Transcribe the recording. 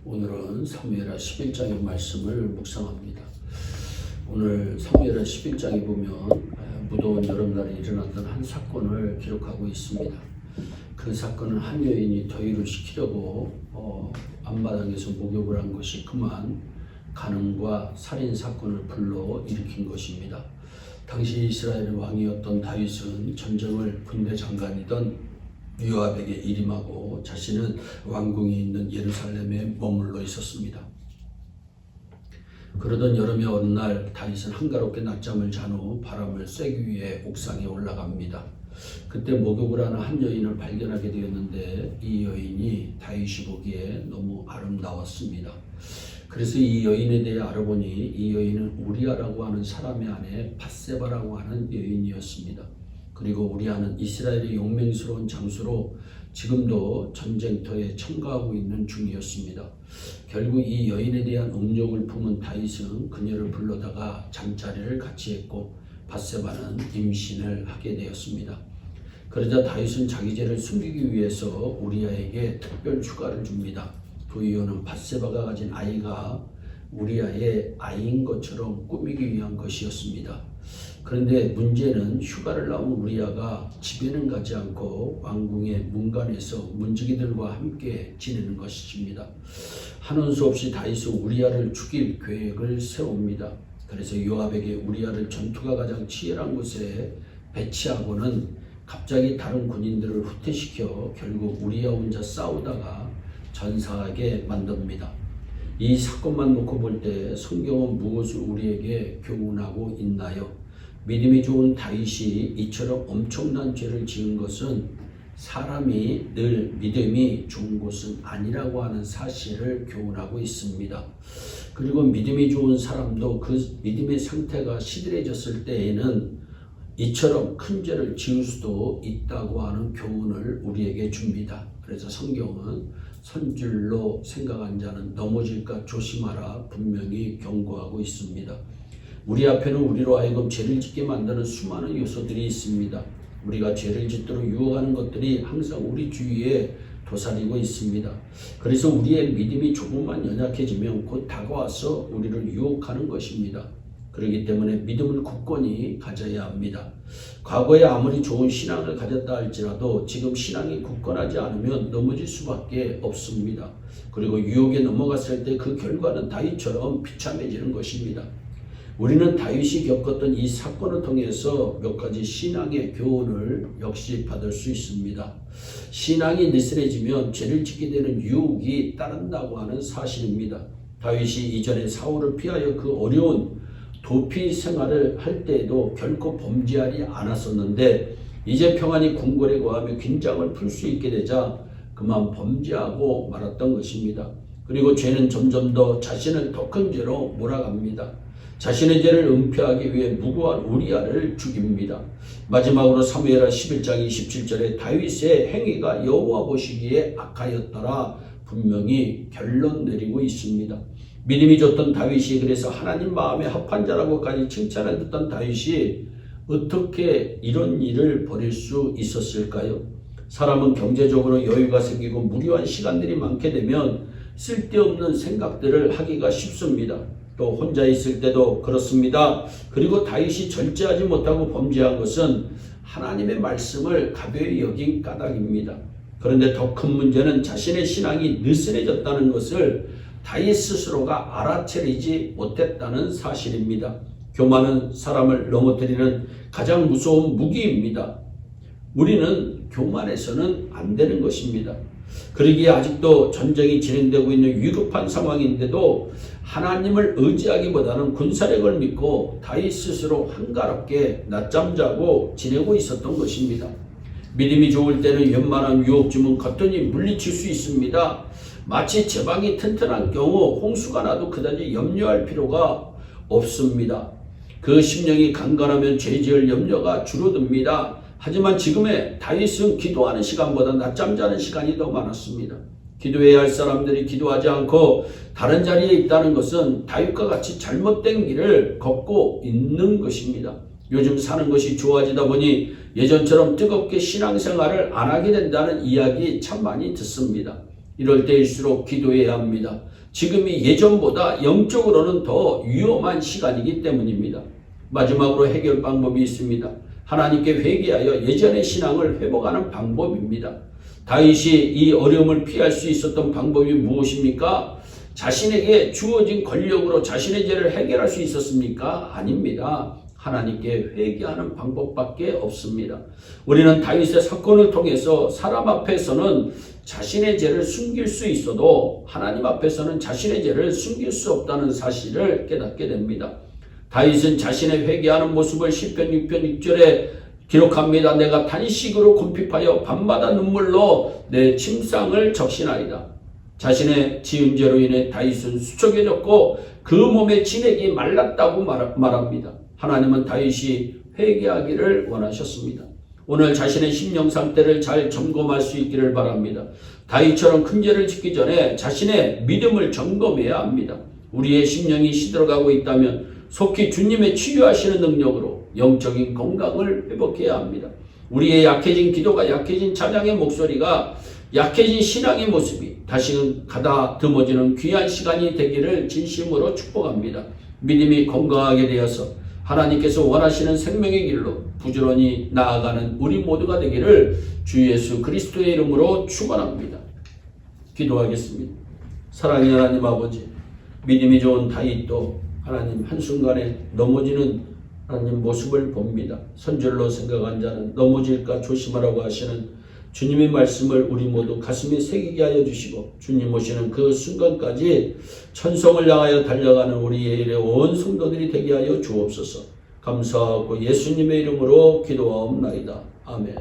오늘은 사무엘하 11장의 말씀을 묵상합니다. 오늘 사무엘하 11장에 보면 무더운 여름날에 일어났던 한 사건을 기록하고 있습니다. 그 사건은 한 여인이 더위를 식히려고 앞마당에서 목욕을 한 것이 그만 간음과 살인 사건을 불러 일으킨 것입니다. 당시 이스라엘 왕이었던 다윗은 전쟁을 군대 장관이던 요압에게 일임하고 자신은 왕궁이 있는 예루살렘에 머물러 있었습니다. 그러던 여름의 어느 날 다윗은 한가롭게 낮잠을 잔 후 바람을 쐬기 위해 옥상에 올라갑니다. 그때 목욕을 하는 한 여인을 발견하게 되었는데 이 여인이 다윗이 보기에 너무 아름다웠습니다. 그래서 이 여인에 대해 알아보니 이 여인은 우리아라고 하는 사람의 아내 밧세바라고 하는 여인이었습니다. 그리고 우리아는 이스라엘의 용맹스러운 장수로 지금도 전쟁터에 첨가하고 있는 중이었습니다. 결국 이 여인에 대한 음욕을 품은 다윗은 그녀를 불러다가 잠자리를 같이 했고 밧세바는 임신을 하게 되었습니다. 그러자 다윗은 자기 죄를 숨기기 위해서 우리아에게 특별 휴가를 줍니다. 그 이유는 밧세바가 가진 아이가 우리아의 아이인 것처럼 꾸미기 위한 것이었습니다. 그런데 문제는 휴가를 나온 우리아가 집에는 가지 않고 왕궁의 문간에서 문지기들과 함께 지내는 것입니다. 하는 수 없이 다윗은 우리아를 죽일 계획을 세웁니다. 그래서 요압에게 우리아를 전투가 가장 치열한 곳에 배치하고는 갑자기 다른 군인들을 후퇴시켜 결국 우리아 혼자 싸우다가 전사하게 만듭니다. 이 사건만 놓고 볼 때 성경은 무엇을 우리에게 교훈하고 있나요? 믿음이 좋은 다윗이 이처럼 엄청난 죄를 지은 것은 사람이 늘 믿음이 좋은 것은 아니라고 하는 사실을 교훈하고 있습니다. 그리고 믿음이 좋은 사람도 그 믿음의 상태가 시들해졌을 때에는 이처럼 큰 죄를 지을 수도 있다고 하는 교훈을 우리에게 줍니다. 그래서 성경은 선줄로 생각한 자는 넘어질까 조심하라 분명히 경고하고 있습니다. 우리 앞에는 우리로 하여금 죄를 짓게 만드는 수많은 요소들이 있습니다. 우리가 죄를 짓도록 유혹하는 것들이 항상 우리 주위에 도사리고 있습니다. 그래서 우리의 믿음이 조금만 연약해지면 곧 다가와서 우리를 유혹하는 것입니다. 그렇기 때문에 믿음을 굳건히 가져야 합니다. 과거에 아무리 좋은 신앙을 가졌다 할지라도 지금 신앙이 굳건하지 않으면 넘어질 수밖에 없습니다. 그리고 유혹에 넘어갔을 때 그 결과는 다윗처럼 비참해지는 것입니다. 우리는 다윗이 겪었던 이 사건을 통해서 몇 가지 신앙의 교훈을 역시 받을 수 있습니다. 신앙이 느슨해지면 죄를 짓게 되는 유혹이 따른다고 하는 사실입니다. 다윗이 이전에 사울을 피하여 그 어려운 도피 생활을 할 때에도 결코 범죄하지 않았었는데 이제 평안히 궁궐에 거하며 긴장을 풀 수 있게 되자 그만 범죄하고 말았던 것입니다. 그리고 죄는 점점 더 자신을 더 큰 죄로 몰아갑니다. 자신의 죄를 은폐하기 위해 무고한 우리아를 죽입니다. 마지막으로 사무엘하 11장 27절에 다윗의 행위가 여호와 보시기에 악하였더라 분명히 결론 내리고 있습니다. 믿음이 좋던 다윗이 그래서 하나님 마음에 합한 자라고까지 칭찬을 듣던 다윗이 어떻게 이런 일을 벌일 수 있었을까요? 사람은 경제적으로 여유가 생기고 무료한 시간들이 많게 되면 쓸데없는 생각들을 하기가 쉽습니다. 또 혼자 있을 때도 그렇습니다. 그리고 다윗이 절제하지 못하고 범죄한 것은 하나님의 말씀을 가벼이 여긴 까닭입니다. 그런데 더 큰 문제는 자신의 신앙이 느슨해졌다는 것을 다윗 스스로가 알아차리지 못했다는 사실입니다. 교만은 사람을 넘어뜨리는 가장 무서운 무기입니다. 우리는 교만해서는 안 되는 것입니다. 그러기에 아직도 전쟁이 진행되고 있는 위급한 상황인데도 하나님을 의지하기보다는 군사력을 믿고 다윗 스스로 한가롭게 낮잠 자고 지내고 있었던 것입니다. 믿음이 좋을 때는 웬만한 유혹주면 거뜬히 물리칠 수 있습니다. 마치 제방이 튼튼한 경우 홍수가 나도 그다지 염려할 필요가 없습니다. 그 심령이 강건하면 죄 지을 염려가 줄어듭니다. 하지만 지금의 다윗은 기도하는 시간보다 낮잠 자는 시간이 더 많았습니다. 기도해야 할 사람들이 기도하지 않고 다른 자리에 있다는 것은 다윗과 같이 잘못된 길을 걷고 있는 것입니다. 요즘 사는 것이 좋아지다 보니 예전처럼 뜨겁게 신앙생활을 안 하게 된다는 이야기 참 많이 듣습니다. 이럴 때일수록 기도해야 합니다. 지금이 예전보다 영적으로는 더 위험한 시간이기 때문입니다. 마지막으로 해결 방법이 있습니다. 하나님께 회개하여 예전의 신앙을 회복하는 방법입니다. 다윗이 이 어려움을 피할 수 있었던 방법이 무엇입니까? 자신에게 주어진 권력으로 자신의 죄를 해결할 수 있었습니까? 아닙니다. 하나님께 회개하는 방법밖에 없습니다. 우리는 다윗의 사건을 통해서 사람 앞에서는 자신의 죄를 숨길 수 있어도 하나님 앞에서는 자신의 죄를 숨길 수 없다는 사실을 깨닫게 됩니다. 다윗은 자신의 회개하는 모습을 시편 6편 6절에 기록합니다. 내가 단식으로 곰핍하여 밤마다 눈물로 내 침상을 적시나이다. 자신의 지은 죄로 인해 다윗은 수척해졌고 그 몸의 진액이 말랐다고 말합니다. 하나님은 다윗이 회개하기를 원하셨습니다. 오늘 자신의 심령 상태를 잘 점검할 수 있기를 바랍니다. 다윗처럼 큰 죄를 짓기 전에 자신의 믿음을 점검해야 합니다. 우리의 심령이 시들어가고 있다면 속히 주님의 치유하시는 능력으로 영적인 건강을 회복해야 합니다. 우리의 약해진 기도가, 약해진 찬양의 목소리가, 약해진 신앙의 모습이 다시는 가다듬어지는 귀한 시간이 되기를 진심으로 축복합니다. 믿음이 건강하게 되어서 하나님께서 원하시는 생명의 길로 부지런히 나아가는 우리 모두가 되기를 주 예수 그리스도의 이름으로 축원합니다. 기도하겠습니다. 사랑의 하나님 아버지, 믿음이 좋은 다윗도 하나님 한순간에 넘어지는 하나님 모습을 봅니다. 선절로 생각한 자는 넘어질까 조심하라고 하시는 주님의 말씀을 우리 모두 가슴에 새기게 하여 주시고, 주님 오시는 그 순간까지 천성을 향하여 달려가는 우리의 온 성도들이 되게 하여 주옵소서. 감사하고 예수님의 이름으로 기도하옵나이다. 아멘.